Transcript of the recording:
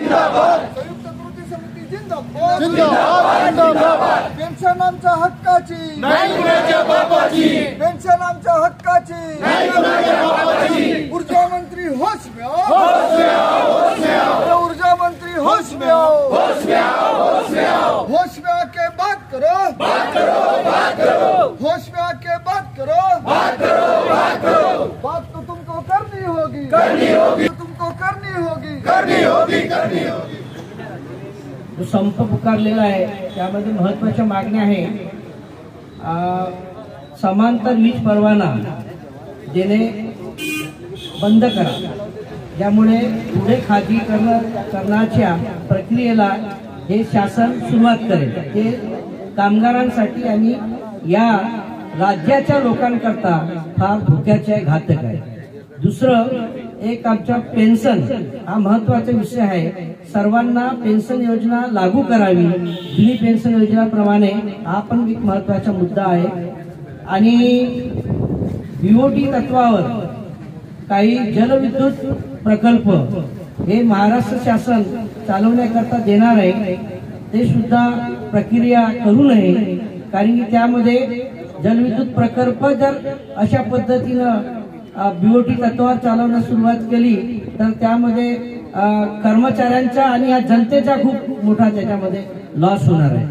संयुक्त कृती समिती जिंदाबाद जिंदाबाद। पेन्शन आमच्या हक्काची, नाही कुणाच्या बापाची। पेन्शन आमच्या हक्काची, नाही कुणाच्या बापाची। ऊर्जा मंत्री होश में आओ, होश में आओ, होश में आओ। ऊर्जा मंत्री होश में आओ, होश में आओ, होश में आओ। होश में आके बात करो, बात करो, बात करो। होश में आके बात करो, बात करो, बात करो। बात तो तुमको करनी होगी, करनी होगी। तुमको करनी होगी, करनी होगी, करनी होगी। जो संप पुकारलेला आहे त्यामध्ये महत्त्वाच्या मागण्या आहे समांतर वीज परवाना देणे बंद करा, ज्यामुळे पुढे खाजगीकरणाच्या प्रक्रियेला हे शासन सुरुवात करेल। ते कामगारांसाठी आणि या राज्याच्या लोकांकरता फार धोक्याचे घातक आहे। दुसरं एक आमच्या पेन्शन हा महत्त्वाचा विषय आहे। सर्वांना पेन्शन योजना लागू करावी, जुनी पेन्शन योजनाप्रमाणे हा पण एक महत्त्वाचा मुद्दा आहे। आणि बीओटी तत्वावर काही जलविद्युत प्रकल्प हे महाराष्ट्र शासन चालवण्याकरता देणार आहे, ते सुद्धा प्रक्रिया करू नये, कारण की त्यामध्ये जलविद्युत प्रकल्प जर अशा पद्धतीनं बीओटी तत्वावर चालवण्यास सुरुवात केली तर त्यामध्ये कर्मचाऱ्यांचा आणि या जनतेचा खूप मोठा त्याच्यामध्ये लॉस होणार आहे।